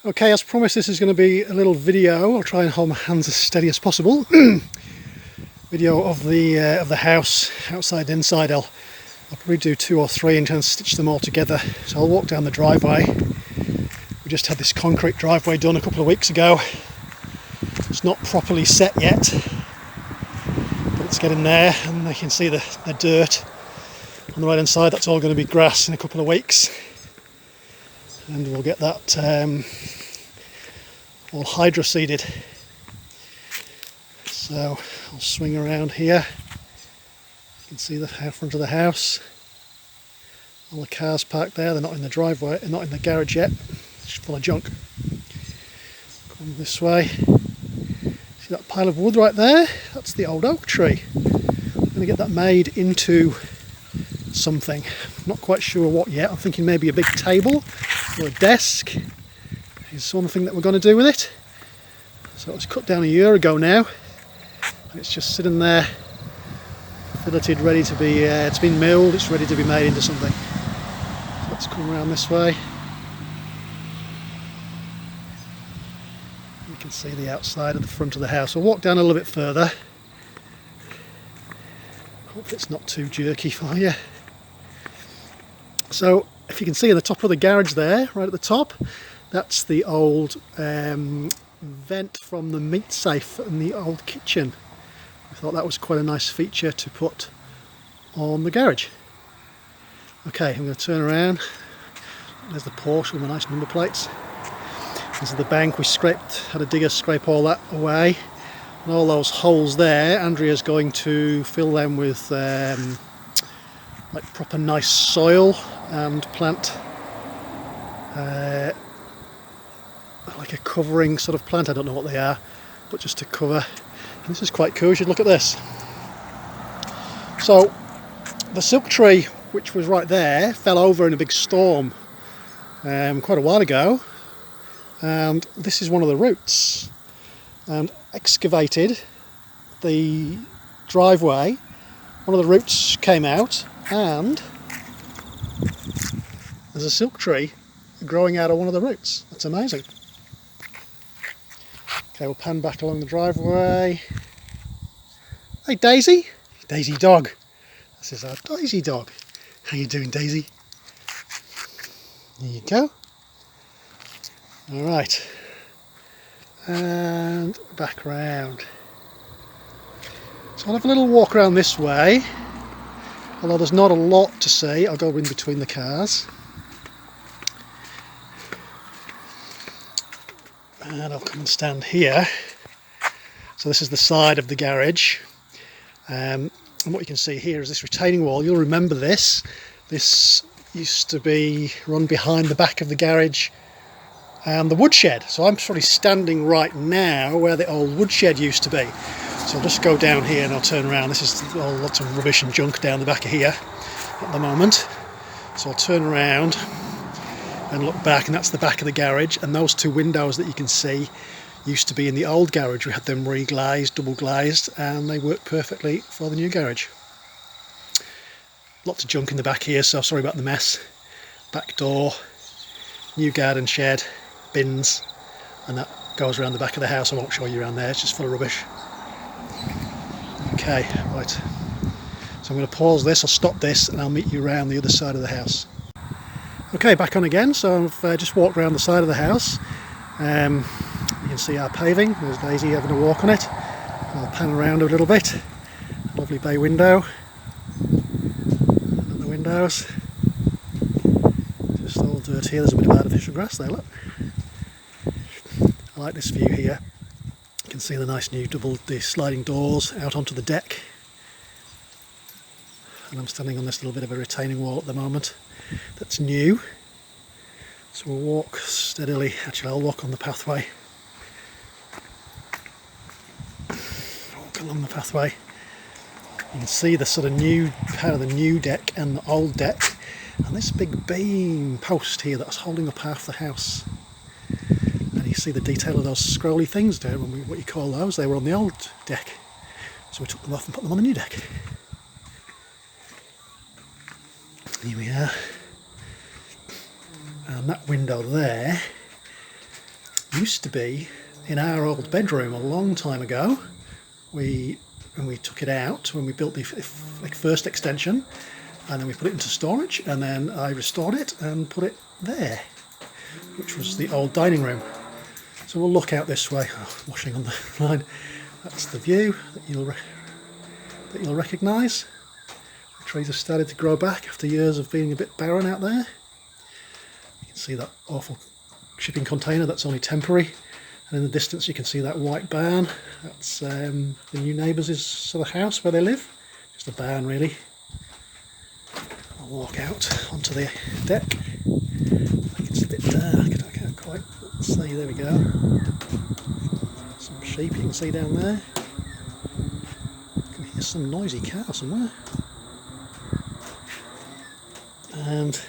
Okay, as promised, this is going to be a little video. I'll try and hold my hands as steady as possible. Video of the house, outside and inside. I'll probably do 2 or 3 and try and stitch them all together. So I'll walk down the driveway. We just had this concrete driveway done a couple of weeks ago. It's not properly set yet, but it's getting there, and you can see the dirt on the right hand side. That's all going to be grass in a couple of weeks, and we'll get that all hydro-seeded. So I'll swing around here. You can see the front of the house. All the cars parked there. They're not in the driveway, they're not in the garage yet. It's full of junk. Come this way. See that pile of wood right there? That's the old oak tree. I'm going to get that made into something. Not quite sure what yet. I'm thinking maybe a big table or a desk is one thing that we're going to do with it. So it was cut down a year ago now. It's just sitting there, filleted, ready to be, it's been milled, it's ready to be made into something. So let's come around this way. You can see the outside of the front of the house. We'll walk down a little bit further. Hope it's not too jerky for you. So if you can see in the top of the garage there, right at the top, that's the old vent from the meat safe in the old kitchen. I thought that was quite a nice feature to put on the garage. Okay, I'm going to turn around. There's the Porsche with the nice number plates. This is the bank. We had a digger scrape all that away. And all those holes there, Andrea's going to fill them with like proper nice soil and plant like a covering sort of plant. I don't know what they are, but just to cover. And this is quite cool. You should look at this. So the silk tree, which was right there, fell over in a big storm quite a while ago, and this is one of the roots. And excavated the driveway, one of the roots came out, and there's a silk tree growing out of one of the roots. That's amazing. Okay, we'll pan back along the driveway. Hey Daisy! Daisy dog. This is our Daisy dog. How you doing, Daisy? There you go. Alright. And back round. So I'll have a little walk around this way. Although there's not a lot to see, I'll go in between the cars. And I'll come and stand here. So this is the side of the garage. And what you can see here is this retaining wall. You'll remember this. This used to be run behind the back of the garage and the woodshed. So I'm probably standing right now where the old woodshed used to be. So I'll just go down here and I'll turn around. This is all lots of rubbish and junk down the back of here at the moment. So I'll turn around and look back, and that's the back of the garage, and those 2 windows that you can see used to be in the old garage. We had them re-glazed, double glazed, and they work perfectly for the new garage. Lots of junk in the back here, so sorry about the mess. Back door, new garden shed, bins, and that goes around the back of the house. I won't show you around there, it's just full of rubbish. Okay, right, so I'm going to pause this, I'll stop this, and I'll meet you around the other side of the house. Okay, back on again. So I've just walked around the side of the house. You can see our paving. There's Daisy having a walk on it. I'll pan around a little bit. Lovely bay window. And the windows. Just all dirt here. There's a bit of artificial grass there, look. I like this view here. You can see the nice new the sliding doors out onto the deck. And I'm standing on this little bit of a retaining wall at the moment. That's new, so we'll walk steadily. Actually, I'll walk on the pathway. Walk along the pathway. You can see the sort of new part of the new deck and the old deck, and this big beam post here that's holding up half the house. And you see the detail of those scrolly things there. What you call those? They were on the old deck, so we took them off and put them on the new deck. Here we are. And that window there used to be in our old bedroom a long time ago. When we took it out, when we built the first extension, and then we put it into storage, and then I restored it and put it there, which was the old dining room. So we'll look out this way. Oh, washing on the line. That's the view that you'll recognise. The trees have started to grow back after years of being a bit barren out there. You can see that awful shipping container, that's only temporary. And in the distance you can see that white barn. That's the new neighbours' sort of house where they live. Just a barn really. I'll walk out onto the deck. I think it's a bit dark, I can't quite see. There we go. Some sheep you can see down there. I can hear some noisy cow somewhere. And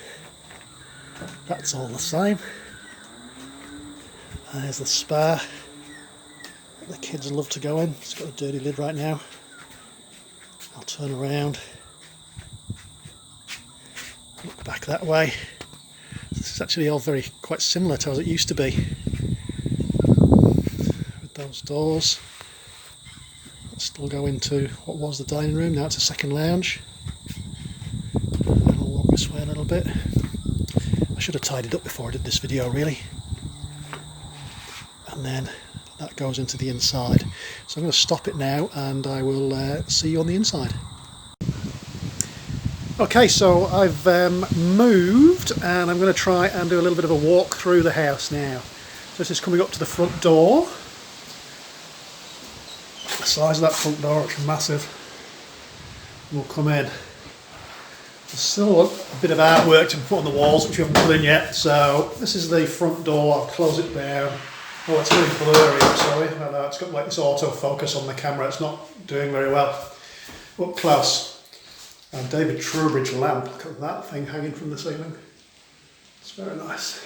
that's all the same. There's the spa. The kids love to go in. It's got a dirty lid right now. I'll turn around. Look back that way. This is actually all quite similar to as it used to be. With those doors that still go into what was the dining room. Now it's a second lounge. I'll walk this way a little bit. I should have tidied up before I did this video really. And then that goes into the inside. So I'm going to stop it now and I will see you on the inside. Okay, so I've moved and I'm going to try and do a little bit of a walk through the house now. So this is coming up to the front door. The size of that front door, which is massive. We'll come in. There's still a bit of artwork to put on the walls which we haven't put in yet. So this is the front door. I'll close it down. Oh, it's really blurry, I'm sorry. I know it's got like this autofocus on the camera. It's not doing very well. Up close. And David Trowbridge lamp. Look at that thing hanging from the ceiling. It's very nice.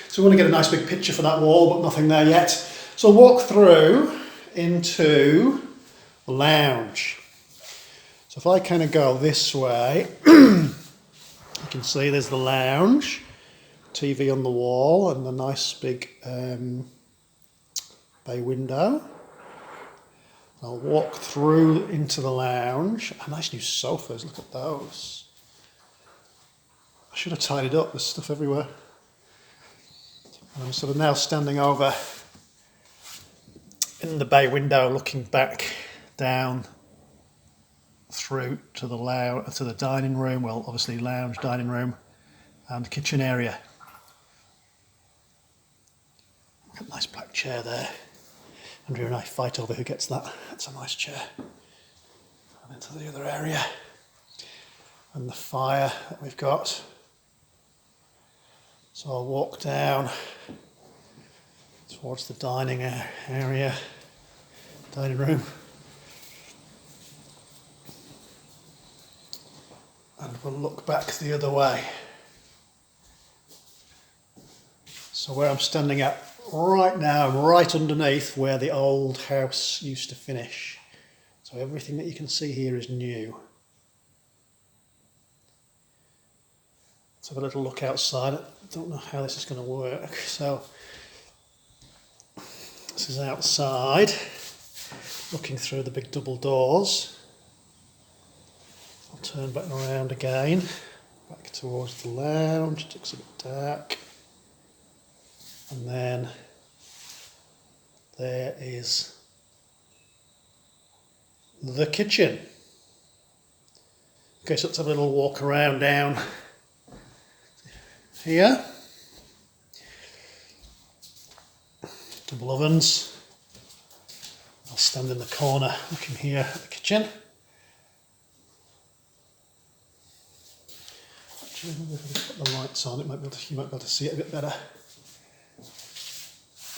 So we want to get a nice big picture for that wall, but nothing there yet. So we'll walk through into the lounge. So if I kind of go this way, you can see there's the lounge, TV on the wall, and a nice big bay window. I'll walk through into the lounge. Nice new sofas, look at those. I should have tidied up, there's stuff everywhere. And I'm sort of now standing over in the bay window looking back down through to the dining room, well obviously lounge, dining room and kitchen area. Got a nice black chair there. Andrew and I fight over who gets that. That's a nice chair. And into the other area. And the fire that we've got. So I'll walk down towards the dining area, dining room. And we'll look back the other way. So where I'm standing at right now, I'm right underneath where the old house used to finish. So everything that you can see here is new. Let's have a little look outside. I don't know how this is going to work. So this is outside, looking through the big double doors. I'll turn back around again, back towards the lounge. It looks a bit dark. And then there is the kitchen. Okay, so let's have a little walk around down here. Double ovens. I'll stand in the corner looking here at the kitchen. Actually, maybe if I put the lights on, you might be able to see it a bit better.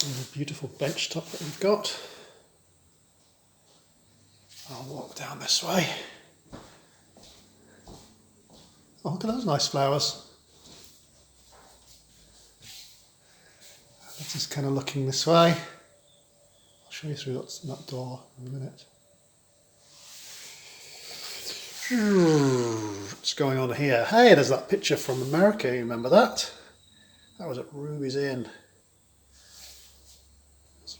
And the beautiful bench top that we've got. I'll walk down this way. Oh, look at those nice flowers. This is kind of looking this way. I'll show you through that door in a minute. What's going on here? Hey, there's that picture from America, you remember that? That was at Ruby's Inn.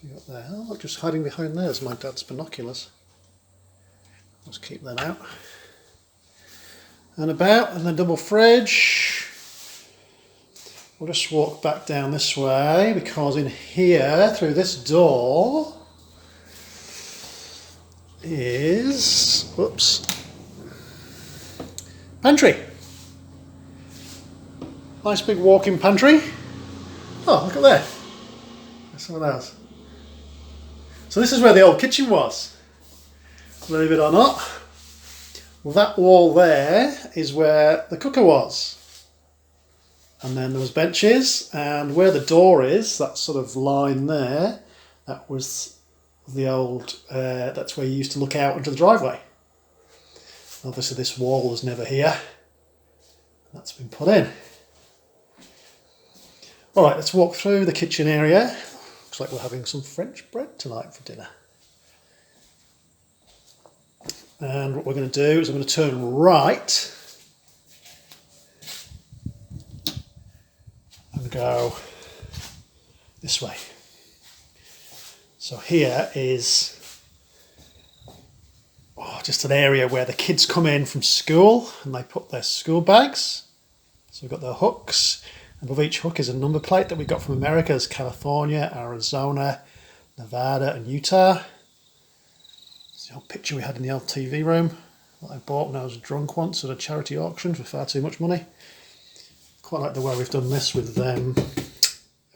we got there? Oh, look, just hiding behind there is my dad's binoculars. Let's keep them out. And about, and the double fridge. We'll just walk back down this way because in here, through this door, is, whoops, pantry. Nice big walk-in pantry. Oh, look at there. There's someone else. So this is where the old kitchen was. Believe it or not. Well, that wall there is where the cooker was. And then there was benches, and where the door is, that sort of line there, that was the old, that's where you used to look out into the driveway. Obviously this wall was never here. That's been put in. Alright, let's walk through the kitchen area. Looks like we're having some French bread tonight for dinner. And what we're going to do is I'm going to turn right and go this way. So here is just an area where the kids come in from school and they put their school bags. So we've got their hooks. Above each hook is a number plate that we got from America. There's California, Arizona, Nevada and Utah. It's the old picture we had in the old TV room that I bought when I was drunk once at a charity auction for far too much money. Quite like the way we've done this with tongue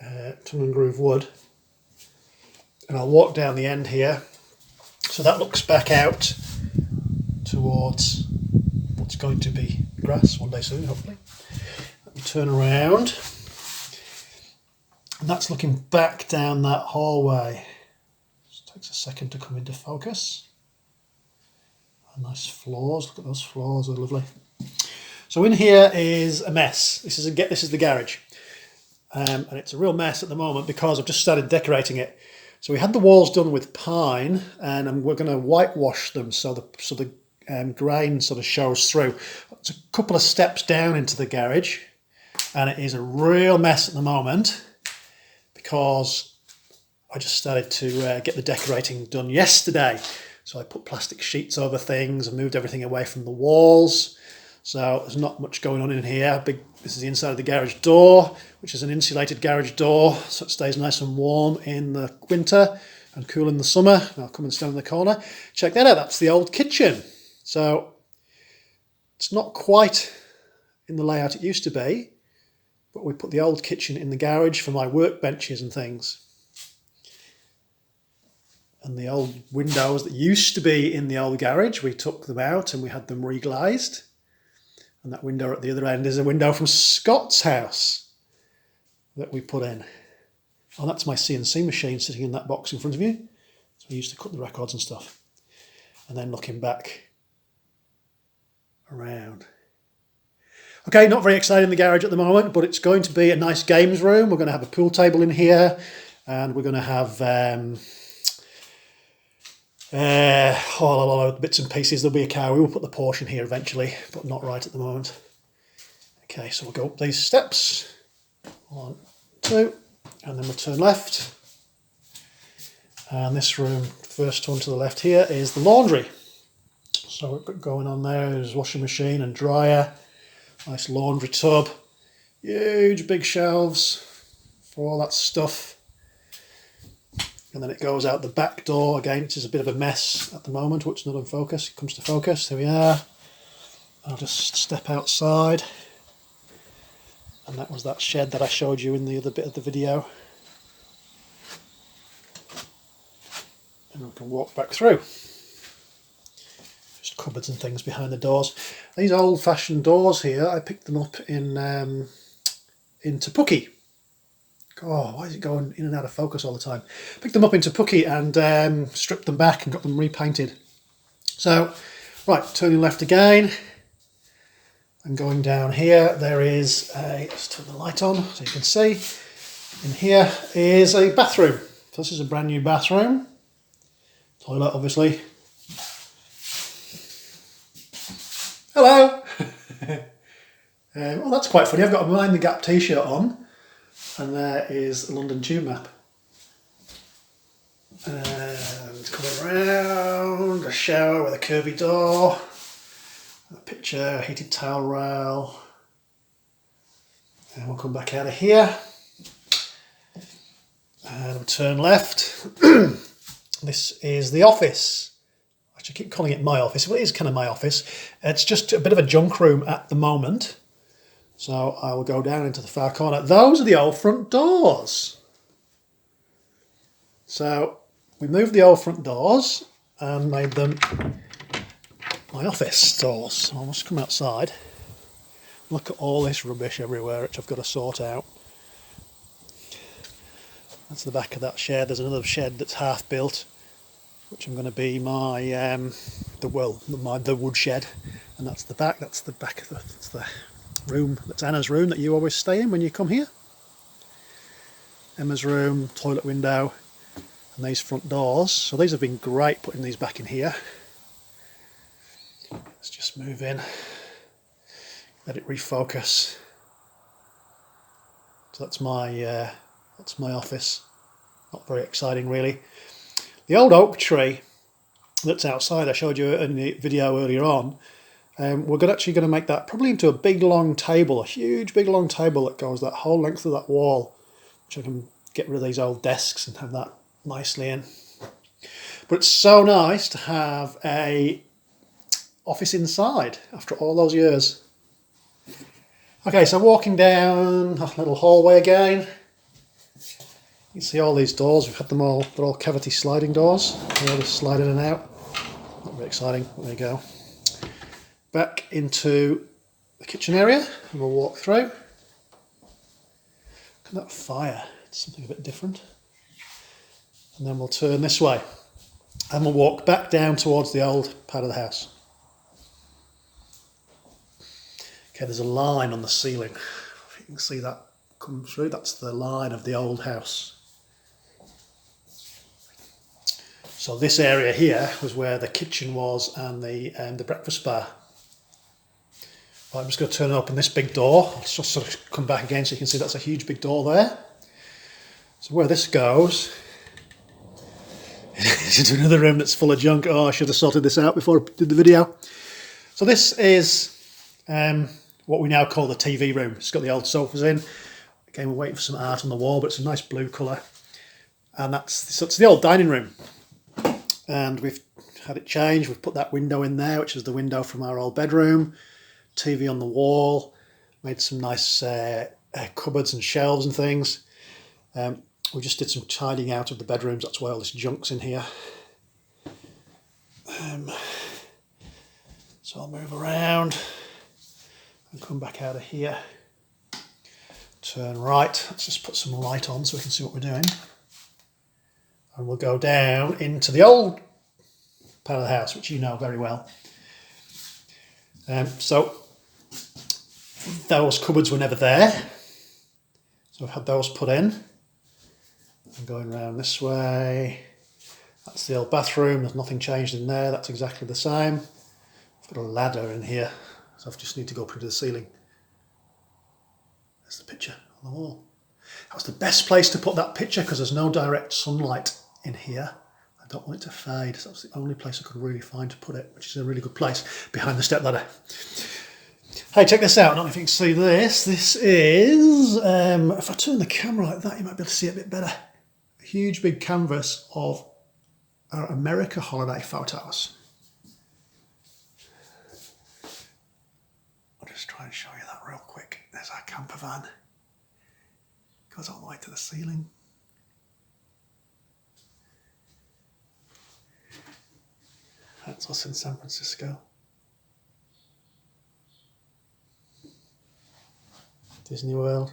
and groove wood. And I'll walk down the end here. So that looks back out towards what's going to be grass one day soon, hopefully. Let me turn around. And that's looking back down that hallway. Just takes a second to come into focus. Nice floors, look at those floors, they're lovely. So in here is a mess. This is the garage. And it's a real mess at the moment because I've just started decorating it. So we had the walls done with pine and we're going to whitewash them so the grain sort of shows through. It's a couple of steps down into the garage and it is a real mess at the moment because I just started to get the decorating done yesterday. So I put plastic sheets over things and moved everything away from the walls. So there's not much going on in here. This is the inside of the garage door, which is an insulated garage door, so it stays nice and warm in the winter and cool in the summer. And I'll come and stand in the corner. Check that out, that's the old kitchen. So it's not quite in the layout it used to be, but we put the old kitchen in the garage for my workbenches and things. And the old windows that used to be in the old garage, we took them out and we had them reglazed. And that window at the other end is a window from Scott's house that we put in. Oh, that's my CNC machine sitting in that box in front of you. So we used to cut the records and stuff. And then looking back around. Okay, not very exciting in the garage at the moment, but it's going to be a nice games room. We're going to have a pool table in here and we're going to have a lot of bits and pieces. There'll be a car. We will put the Porsche in here eventually, but not right at the moment. Okay, so we'll go up these steps. 1, 2, and then we'll turn left. And this room, first one to the left here, is the laundry. So what we've got going on there is washing machine and dryer. Nice laundry tub. Huge big shelves for all that stuff. And then it goes out the back door. Again, it is a bit of a mess at the moment, which is not in focus. It comes to focus. Here we are. I'll just step outside. And that was that shed that I showed you in the other bit of the video. And we can walk back through. Just cupboards and things behind the doors. These old-fashioned doors here, I picked them up in Tupaki. Oh, why is it going in and out of focus all the time? Picked them up in Tupaki and stripped them back and got them repainted. So, right, turning left again. And going down here, there is a, let's turn the light on so you can see. In here is a bathroom. So this is a brand new bathroom. Toilet, obviously. Hello! Well, that's quite funny. I've got a Mind the Gap t-shirt on. And there is a London Tube map. And coming around, a shower with a curvy door, a picture, a heated towel rail, and we'll come back out of here and we'll turn left. This is the office. Actually, I keep calling it my office. Well, it is kind of my office. It's just a bit of a junk room at the moment. So I will go down into the far corner. Those are the old front doors. So we moved the old front doors and made them my office doors. So I'll just come outside. Look at all this rubbish everywhere, which I've got to sort out. That's the back of that shed. There's another shed that's half built, which I'm going to be my the wood shed, and that's the back. That's the back of the room. That's Anna's room that you always stay in when you come here. Emma's room, toilet window, and these front doors. So these have been great putting these back in here. Let's just move in, let it refocus. So that's my office. Not very exciting really. The old oak tree that's outside, I showed you in the video earlier on, we're actually going to make that probably into a big long table, a huge big long table that goes that whole length of that wall, which I can get rid of these old desks and have that nicely in. But it's so nice to have a office inside after all those years. Okay, so walking down a little hallway again. You can see all these doors, we've had them all, they're all cavity sliding doors. They're just slide in and out. Not very exciting, there you go. Back into the kitchen area, and we'll walk through. Look at that fire, it's something a bit different. And then we'll turn this way, and we'll walk back down towards the old part of the house. Okay, there's a line on the ceiling. If you can see that come through, that's the line of the old house. So this area here was where the kitchen was and the breakfast bar. Well, I'm just going to turn open this big door. I'll just sort of come back again so you can see that's a huge big door there. So where this goes is into another room that's full of junk. Oh, I should have sorted this out before I did the video. So this is what we now call the TV room. It's got the old sofas in. Again, we're waiting for some art on the wall, but it's a nice blue colour. And so it's the old dining room. And we've had it changed. We've put that window in there, which is the window from our old bedroom. TV on the wall. Made some nice cupboards and shelves and things. We just did some tidying out of the bedrooms. That's why all this junk's in here. So I'll move around and come back out of here. Turn right. Let's just put some light on so we can see what we're doing. And we'll go down into the old part of the house, which you know very well. So those cupboards were never there. So I've had those put in. I'm going around this way. That's the old bathroom. There's nothing changed in there. That's exactly the same. I've got a ladder in here, so I just need to go up into the ceiling. There's the picture on the wall. That was the best place to put that picture because there's no direct sunlight in here. I don't want it to fade, so that's the only place I could really find to put it, which is a really good place, behind the stepladder. Hey, check this out. I don't know if you can see this. This is, if I turn the camera like that, you might be able to see it a bit better. A huge big canvas of our America holiday photos. I'll just try and show you that real quick. There's our camper van. Goes all the way to the ceiling. That's us in San Francisco. Disney World,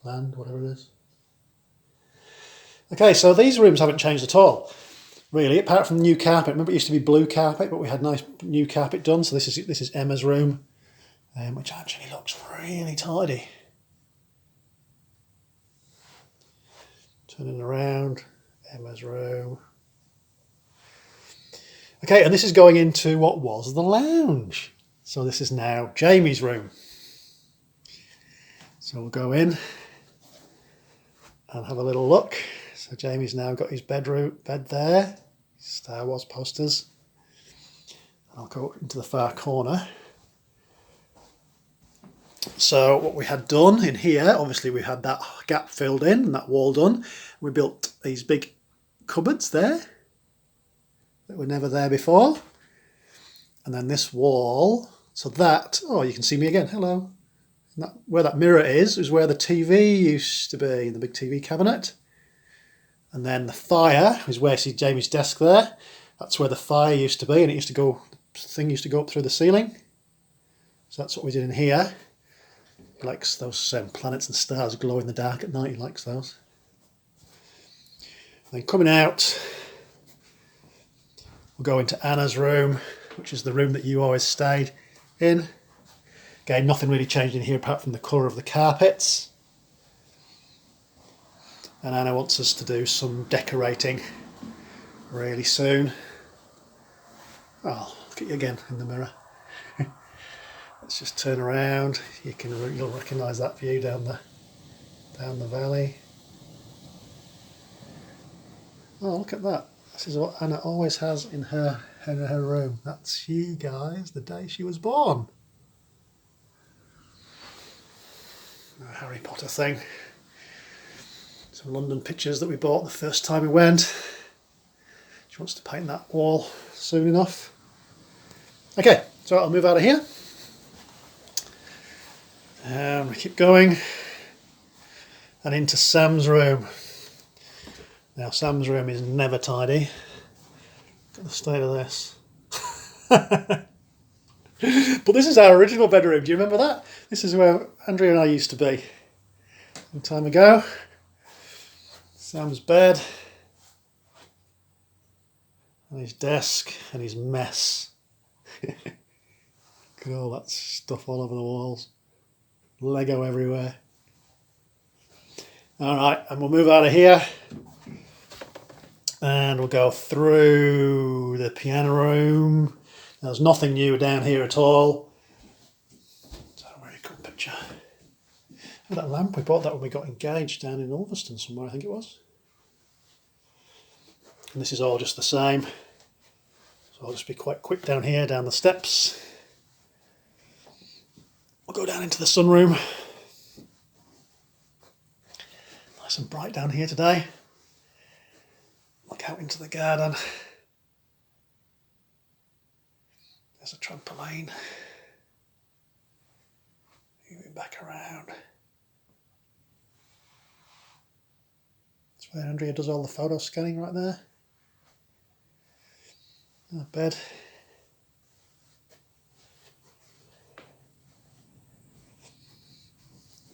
Land, whatever it is. Okay, so these rooms haven't changed at all, really, apart from the new carpet. Remember, it used to be blue carpet, but we had nice new carpet done. So this is Emma's room, which actually looks really tidy. Turning around, Emma's room. Okay, and this is going into what was the lounge. So this is now Jamie's room. So we'll go in and have a little look. So Jamie's now got his bed there, Star Wars posters. I'll go into the far corner. So what we had done in here, obviously we had that gap filled in and that wall done. We built these big cupboards there that were never there before. And then this wall, so that, oh, you can see me again, hello. Where that mirror is where the TV used to be, the big TV cabinet. And then the fire is where you see Jamie's desk there. That's where the fire used to be, and it used to go, the thing used to go up through the ceiling. So that's what we did in here. He likes those planets and stars glow in the dark at night, he likes those. And then coming out, we'll go into Anna's room, which is the room that you always stayed in. Again, nothing really changed in here apart from the colour of the carpets. And Anna wants us to do some decorating really soon. Oh, look at you again in the mirror. Let's just turn around. You'll recognise that view down the valley. Oh, look at that. This is what Anna always has in her room. That's she, guys, the day she was born. A Harry Potter thing. Some London pictures that we bought the first time we went. She wants to paint that wall soon enough. Okay, so I'll move out of here. And we keep going. And into Sam's room. Now Sam's room is never tidy. Look at the state of this. But this is our original bedroom. Do you remember that? This is where Andrea and I used to be a long time ago. Sam's bed. And his desk and his mess. Look at all that stuff all over the walls. Lego everywhere. Alright, and we'll move out of here. And we'll go through the piano room. There's nothing new down here at all. It's a very cool picture. And that lamp, we bought that when we got engaged down in Ulverston somewhere, I think it was. And this is all just the same. So I'll just be quite quick down here, down the steps. We'll go down into the sunroom. Nice and bright down here today. Look out into the garden. There's a trampoline. Moving back around. That's where Andrea does all the photo scanning right there. Bed.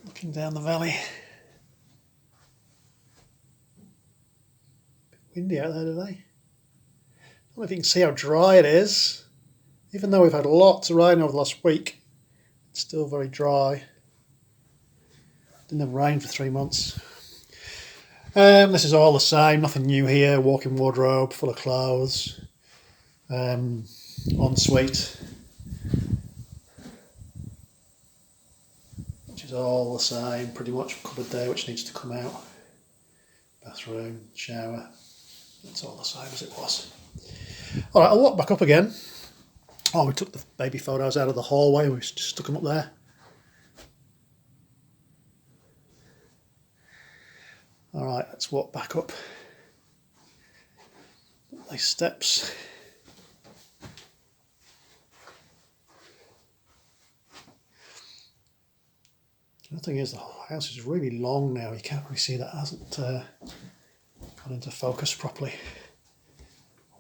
Looking down the valley. Bit windy out there today. I don't know if you can see how dry it is. Even though we've had lots of rain over the last week, it's still very dry. Didn't have rain for 3 months. This is all the same, nothing new here. Walk-in wardrobe full of clothes. Ensuite, which is all the same, pretty much. Cupboard there which needs to come out. Bathroom, shower, it's all the same as it was. Alright, I'll walk back up again. Oh, we took the baby photos out of the hallway, we just stuck them up there. Alright, let's walk back up these steps. The thing is, the house is really long now. You can't really see that hasn't gone into focus properly.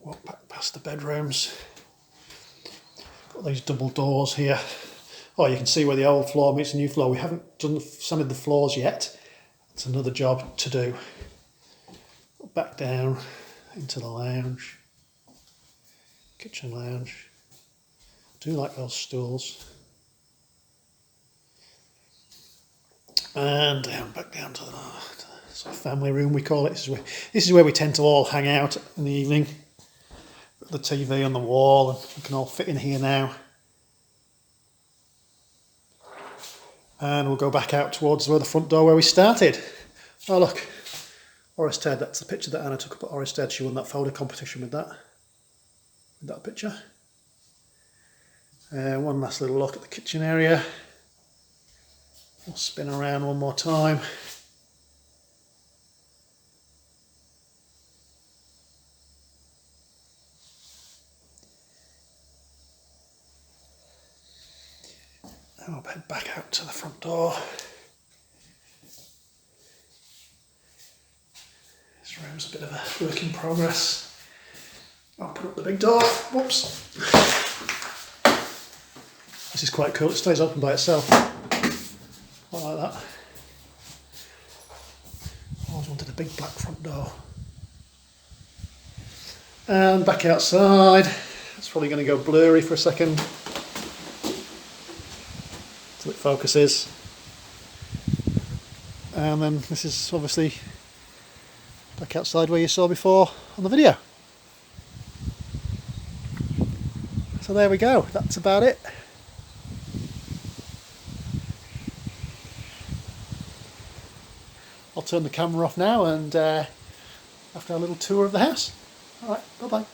Walk back past the bedrooms. Got these double doors here. Oh, you can see where the old floor meets the new floor. We haven't done sanded the floors yet. It's another job to do. Back down into the lounge, kitchen lounge. I do like those stools. And back down to the sort of family room, we call it. This is where we tend to all hang out in the evening. Got the TV on the wall, and we can all fit in here now. And we'll go back out towards where the front door where we started. Oh look, Oristed, that's the picture that Anna took up at Oristed. She won that photo competition with that picture. One last little look at the kitchen area. We'll spin around one more time. Now I'll head back out to the front door. This room's a bit of a work in progress. I'll put up the big door. Whoops. This is quite cool, it stays open by itself. I like that. Always wanted a big black front door. And back outside. It's probably going to go blurry for a second until it focuses. And then this is obviously back outside where you saw before on the video. So there we go, that's about it. I'll turn the camera off now and after a little tour of the house. Alright, bye bye.